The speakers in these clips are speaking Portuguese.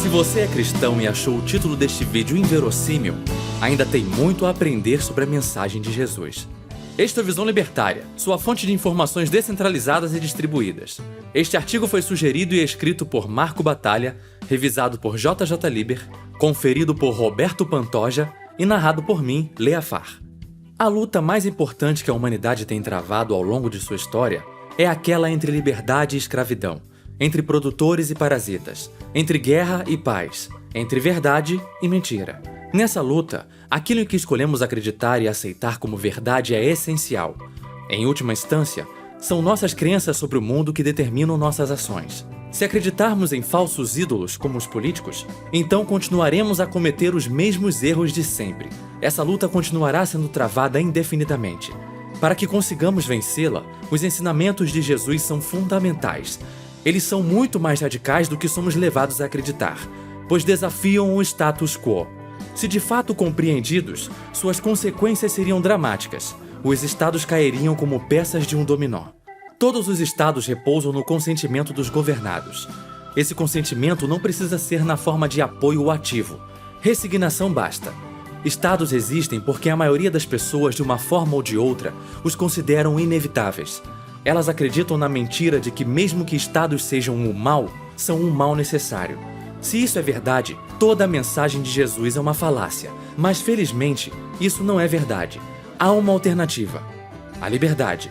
Se você é cristão e achou o título deste vídeo inverossímil, ainda tem muito a aprender sobre a mensagem de Jesus. Este é o Visão Libertária, sua fonte de informações descentralizadas e distribuídas. Este artigo foi sugerido e escrito por Marco Batalha, revisado por JJ Liber, conferido por Roberto Pantoja e narrado por mim, Leafar. A luta mais importante que a humanidade tem travado ao longo de sua história é aquela entre liberdade e escravidão, entre produtores e parasitas, entre guerra e paz, entre verdade e mentira. Nessa luta, aquilo em que escolhemos acreditar e aceitar como verdade é essencial. Em última instância, são nossas crenças sobre o mundo que determinam nossas ações. Se acreditarmos em falsos ídolos como os políticos, então continuaremos a cometer os mesmos erros de sempre. Essa luta continuará sendo travada indefinidamente. Para que consigamos vencê-la, os ensinamentos de Jesus são fundamentais. Eles são muito mais radicais do que somos levados a acreditar, pois desafiam o status quo. Se de fato compreendidos, suas consequências seriam dramáticas. Os estados cairiam como peças de um dominó. Todos os estados repousam no consentimento dos governados. Esse consentimento não precisa ser na forma de apoio ativo. Resignação basta. Estados existem porque a maioria das pessoas, de uma forma ou de outra, os consideram inevitáveis. Elas acreditam na mentira de que mesmo que estados sejam um mal, são um mal necessário. Se isso é verdade, toda a mensagem de Jesus é uma falácia. Mas felizmente, isso não é verdade. Há uma alternativa: a liberdade.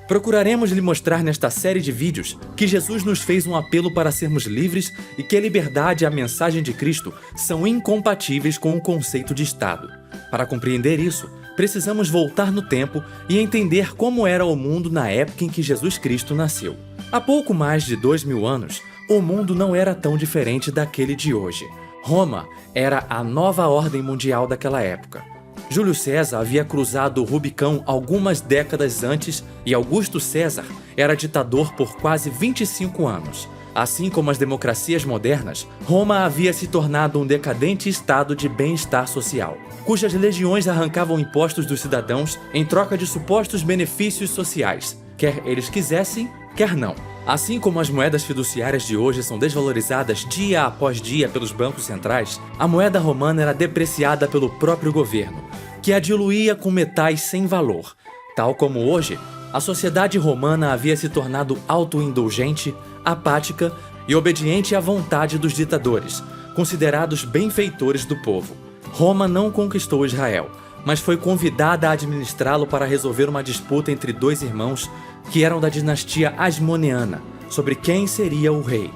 Procuraremos lhe mostrar nesta série de vídeos que Jesus nos fez um apelo para sermos livres e que a liberdade e a mensagem de Cristo são incompatíveis com o conceito de Estado. Para compreender isso, precisamos voltar no tempo e entender como era o mundo na época em que Jesus Cristo nasceu. Há pouco mais de 2000 anos, o mundo não era tão diferente daquele de hoje. Roma era a nova ordem mundial daquela época. Júlio César havia cruzado o Rubicão algumas décadas antes e Augusto César era ditador por quase 25 anos. Assim como as democracias modernas, Roma havia se tornado um decadente estado de bem-estar social, cujas legiões arrancavam impostos dos cidadãos em troca de supostos benefícios sociais, quer eles quisessem, quer não. Assim como as moedas fiduciárias de hoje são desvalorizadas dia após dia pelos bancos centrais, a moeda romana era depreciada pelo próprio governo, que a diluía com metais sem valor. Tal como hoje, a sociedade romana havia se tornado autoindulgente, apática e obediente à vontade dos ditadores, considerados benfeitores do povo. Roma não conquistou Israel, mas foi convidada a administrá-lo para resolver uma disputa entre dois irmãos que eram da dinastia Asmoneana, sobre quem seria o rei.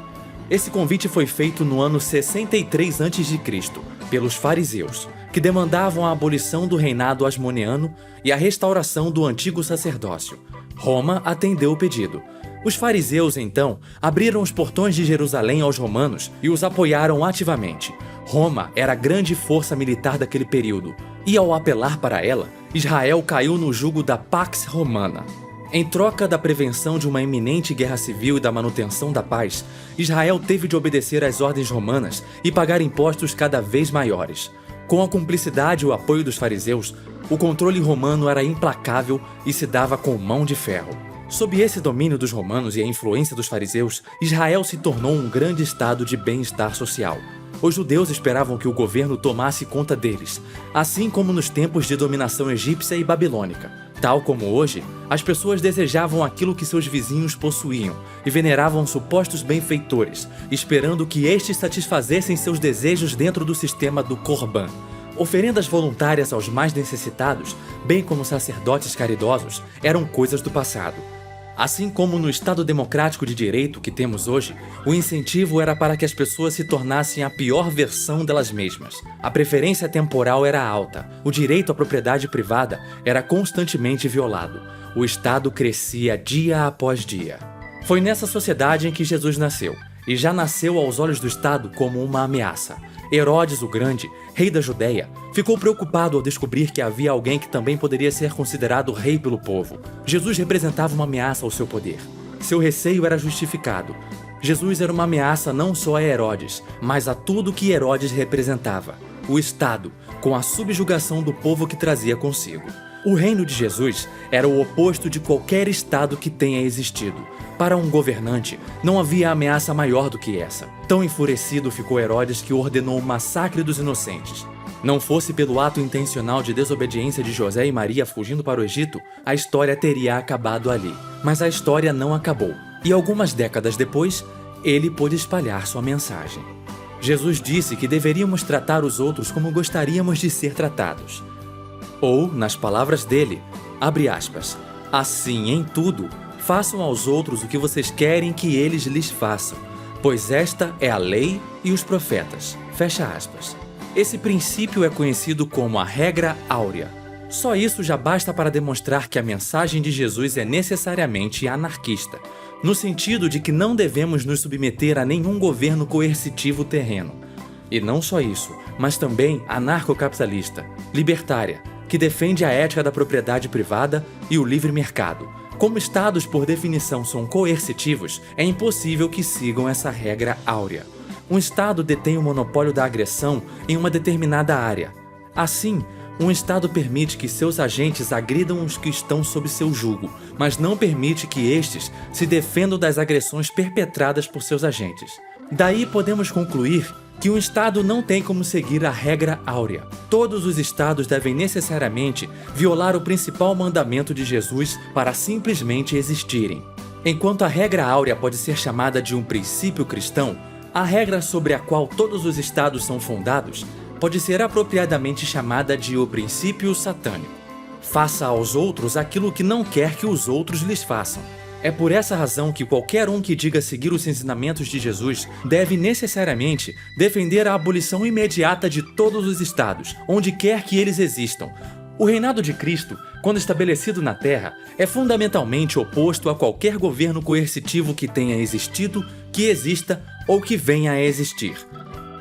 Esse convite foi feito no ano 63 a.C., pelos fariseus, que demandavam a abolição do reinado asmoneano e a restauração do antigo sacerdócio. Roma atendeu o pedido. Os fariseus, então, abriram os portões de Jerusalém aos romanos e os apoiaram ativamente. Roma era a grande força militar daquele período, e ao apelar para ela, Israel caiu no jugo da Pax Romana. Em troca da prevenção de uma iminente guerra civil e da manutenção da paz, Israel teve de obedecer às ordens romanas e pagar impostos cada vez maiores. Com a cumplicidade e o apoio dos fariseus, o controle romano era implacável e se dava com mão de ferro. Sob esse domínio dos romanos e a influência dos fariseus, Israel se tornou um grande estado de bem-estar social. Os judeus esperavam que o governo tomasse conta deles, assim como nos tempos de dominação egípcia e babilônica. Tal como hoje, as pessoas desejavam aquilo que seus vizinhos possuíam e veneravam supostos benfeitores, esperando que estes satisfazessem seus desejos dentro do sistema do Corban. Oferendas voluntárias aos mais necessitados, bem como sacerdotes caridosos, eram coisas do passado. Assim como no Estado democrático de direito que temos hoje, o incentivo era para que as pessoas se tornassem a pior versão delas mesmas. A preferência temporal era alta, o direito à propriedade privada era constantemente violado. O Estado crescia dia após dia. Foi nessa sociedade em que Jesus nasceu, e já nasceu aos olhos do Estado como uma ameaça. Herodes o Grande, rei da Judéia, ficou preocupado ao descobrir que havia alguém que também poderia ser considerado rei pelo povo. Jesus representava uma ameaça ao seu poder. Seu receio era justificado. Jesus era uma ameaça não só a Herodes, mas a tudo que Herodes representava: o Estado, com a subjugação do povo que trazia consigo. O reino de Jesus era o oposto de qualquer estado que tenha existido. Para um governante, não havia ameaça maior do que essa. Tão enfurecido ficou Herodes que ordenou o massacre dos inocentes. Não fosse pelo ato intencional de desobediência de José e Maria fugindo para o Egito, a história teria acabado ali. Mas a história não acabou. E algumas décadas depois, ele pôde espalhar sua mensagem. Jesus disse que deveríamos tratar os outros como gostaríamos de ser tratados. Ou, nas palavras dele, abre aspas, assim em tudo, façam aos outros o que vocês querem que eles lhes façam, pois esta é a lei e os profetas. Fecha aspas. Esse princípio é conhecido como a regra áurea. Só isso já basta para demonstrar que a mensagem de Jesus é necessariamente anarquista, no sentido de que não devemos nos submeter a nenhum governo coercitivo terreno. E não só isso, mas também anarcocapitalista, libertária, que defende a ética da propriedade privada e o livre mercado. Como estados, por definição, são coercitivos, é impossível que sigam essa regra áurea. Um estado detém o monopólio da agressão em uma determinada área. Assim, um estado permite que seus agentes agridam os que estão sob seu jugo, mas não permite que estes se defendam das agressões perpetradas por seus agentes. Daí podemos concluir que um estado não tem como seguir a regra áurea. Todos os estados devem necessariamente violar o principal mandamento de Jesus para simplesmente existirem. Enquanto a regra áurea pode ser chamada de um princípio cristão, a regra sobre a qual todos os estados são fundados pode ser apropriadamente chamada de o princípio satânico. Faça aos outros aquilo que não quer que os outros lhes façam. É por essa razão que qualquer um que diga seguir os ensinamentos de Jesus deve necessariamente defender a abolição imediata de todos os estados, onde quer que eles existam. O reinado de Cristo, quando estabelecido na Terra, é fundamentalmente oposto a qualquer governo coercitivo que tenha existido, que exista ou que venha a existir.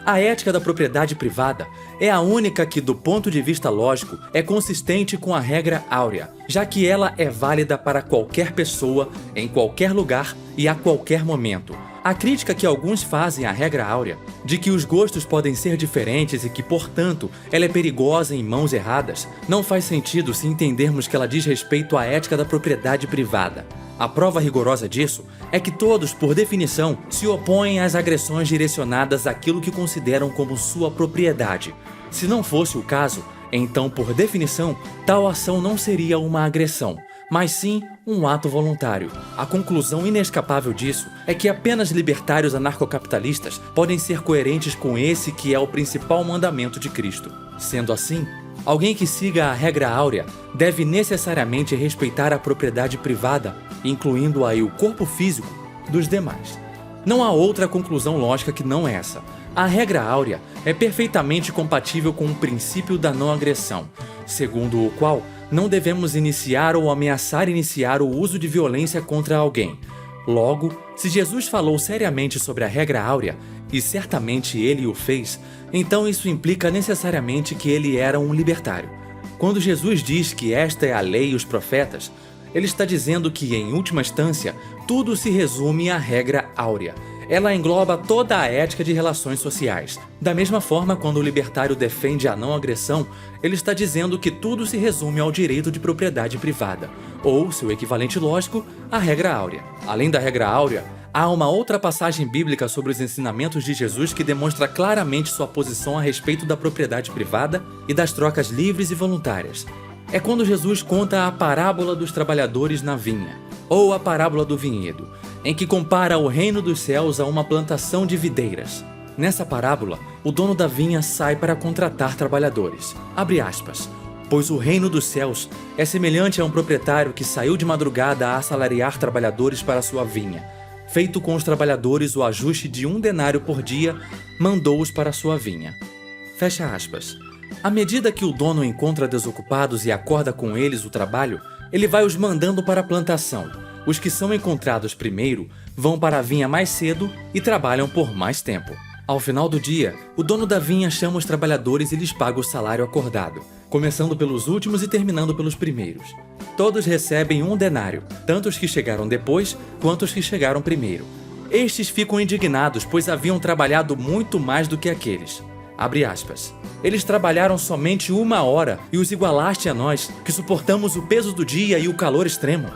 A ética da propriedade privada é a única que, do ponto de vista lógico, é consistente com a regra áurea, já que ela é válida para qualquer pessoa, em qualquer lugar e a qualquer momento. A crítica que alguns fazem à regra áurea, de que os gostos podem ser diferentes e que, portanto, ela é perigosa em mãos erradas, não faz sentido se entendermos que ela diz respeito à ética da propriedade privada. A prova rigorosa disso é que todos, por definição, se opõem às agressões direcionadas àquilo que consideram como sua propriedade. Se não fosse o caso, então, por definição, tal ação não seria uma agressão, mas sim um ato voluntário. A conclusão inescapável disso é que apenas libertários anarcocapitalistas podem ser coerentes com esse que é o principal mandamento de Cristo. Sendo assim, alguém que siga a regra áurea deve necessariamente respeitar a propriedade privada, incluindo aí o corpo físico dos demais. Não há outra conclusão lógica que não essa. A regra áurea é perfeitamente compatível com o princípio da não agressão, segundo o qual não devemos iniciar ou ameaçar iniciar o uso de violência contra alguém. Logo, se Jesus falou seriamente sobre a regra áurea, e certamente ele o fez, então isso implica necessariamente que ele era um libertário. Quando Jesus diz que esta é a lei e os profetas, ele está dizendo que, em última instância, tudo se resume à regra áurea. Ela engloba toda a ética de relações sociais. Da mesma forma, quando o libertário defende a não agressão, ele está dizendo que tudo se resume ao direito de propriedade privada, ou, seu equivalente lógico, a regra áurea. Além da regra áurea, há uma outra passagem bíblica sobre os ensinamentos de Jesus que demonstra claramente sua posição a respeito da propriedade privada e das trocas livres e voluntárias. É quando Jesus conta a parábola dos trabalhadores na vinha, ou a parábola do vinhedo, em que compara o reino dos céus a uma plantação de videiras. Nessa parábola, o dono da vinha sai para contratar trabalhadores. Abre aspas. Pois o reino dos céus é semelhante a um proprietário que saiu de madrugada a assalariar trabalhadores para sua vinha. Feito com os trabalhadores o ajuste de 1 denário por dia, mandou-os para sua vinha. Fecha aspas. À medida que o dono encontra desocupados e acorda com eles o trabalho, ele vai os mandando para a plantação. Os que são encontrados primeiro vão para a vinha mais cedo e trabalham por mais tempo. Ao final do dia, o dono da vinha chama os trabalhadores e lhes paga o salário acordado, começando pelos últimos e terminando pelos primeiros. Todos recebem 1 denário, tanto os que chegaram depois quanto os que chegaram primeiro. Estes ficam indignados, pois haviam trabalhado muito mais do que aqueles. Abre aspas. Eles trabalharam somente 1 hora e os igualaste a nós, que suportamos o peso do dia e o calor extremo.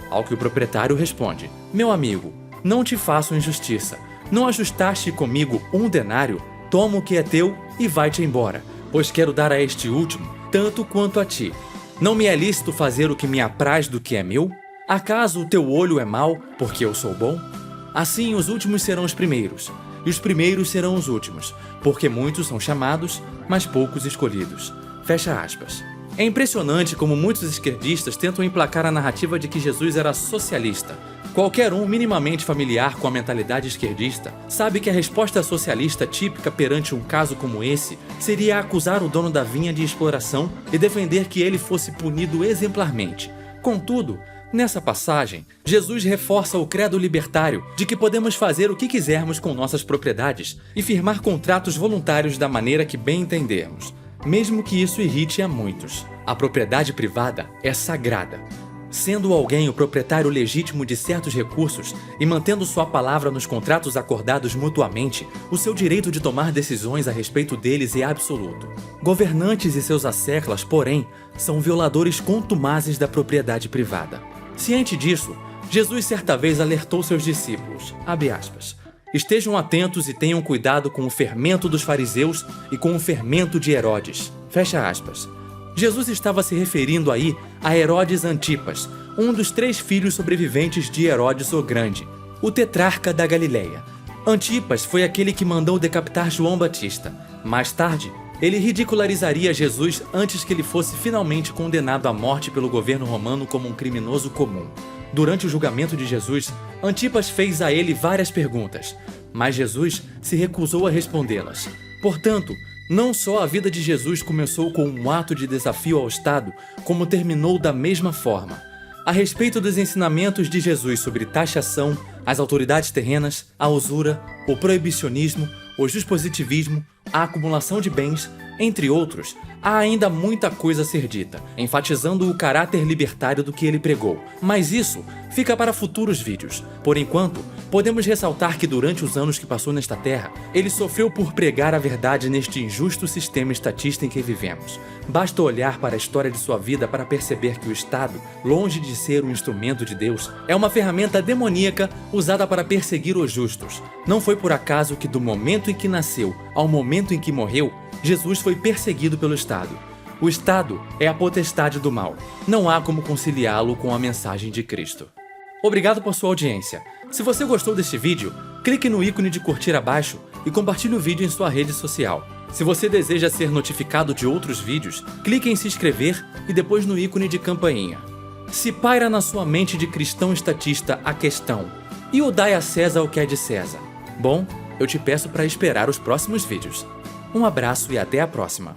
Ao que o proprietário responde: Meu amigo, não te faço injustiça. Não ajustaste comigo 1 denário? Toma o que é teu e vai-te embora, pois quero dar a este último tanto quanto a ti. Não me é lícito fazer o que me apraz do que é meu? Acaso o teu olho é mau, porque eu sou bom? Assim os últimos serão os primeiros, e os primeiros serão os últimos, porque muitos são chamados, mas poucos escolhidos. Fecha aspas. É impressionante como muitos esquerdistas tentam emplacar a narrativa de que Jesus era socialista. Qualquer um minimamente familiar com a mentalidade esquerdista sabe que a resposta socialista típica perante um caso como esse seria acusar o dono da vinha de exploração e defender que ele fosse punido exemplarmente. Contudo, nessa passagem, Jesus reforça o credo libertário de que podemos fazer o que quisermos com nossas propriedades e firmar contratos voluntários da maneira que bem entendermos, mesmo que isso irrite a muitos. A propriedade privada é sagrada. Sendo alguém o proprietário legítimo de certos recursos e mantendo sua palavra nos contratos acordados mutuamente, o seu direito de tomar decisões a respeito deles é absoluto. Governantes e seus asseclas, porém, são violadores contumazes da propriedade privada. Ciente disso, Jesus certa vez alertou seus discípulos, abre aspas, estejam atentos e tenham cuidado com o fermento dos fariseus e com o fermento de Herodes, fecha aspas. Jesus estava se referindo aí a Herodes Antipas, um dos 3 filhos sobreviventes de Herodes o Grande, o tetrarca da Galileia. Antipas foi aquele que mandou decapitar João Batista. Mais tarde, ele ridicularizaria Jesus antes que ele fosse finalmente condenado à morte pelo governo romano como um criminoso comum. Durante o julgamento de Jesus, Antipas fez a ele várias perguntas, mas Jesus se recusou a respondê-las. Portanto, não só a vida de Jesus começou com um ato de desafio ao Estado, como terminou da mesma forma. A respeito dos ensinamentos de Jesus sobre taxação, as autoridades terrenas, a usura, o proibicionismo, o dispositivismo, a acumulação de bens, entre outros, há ainda muita coisa a ser dita, enfatizando o caráter libertário do que ele pregou. Mas isso fica para futuros vídeos. Por enquanto, podemos ressaltar que durante os anos que passou nesta terra, ele sofreu por pregar a verdade neste injusto sistema estatista em que vivemos. Basta olhar para a história de sua vida para perceber que o Estado, longe de ser um instrumento de Deus, é uma ferramenta demoníaca usada para perseguir os justos. Não foi por acaso que do momento em que nasceu ao momento em que morreu, Jesus foi perseguido pelo Estado. O Estado é a potestade do mal. Não há como conciliá-lo com a mensagem de Cristo. Obrigado por sua audiência. Se você gostou deste vídeo, clique no ícone de curtir abaixo e compartilhe o vídeo em sua rede social. Se você deseja ser notificado de outros vídeos, clique em se inscrever e depois no ícone de campainha. Se paira na sua mente de cristão estatista a questão: e o dai a César o que é de César? Bom, eu te peço para esperar os próximos vídeos. Um abraço e até a próxima.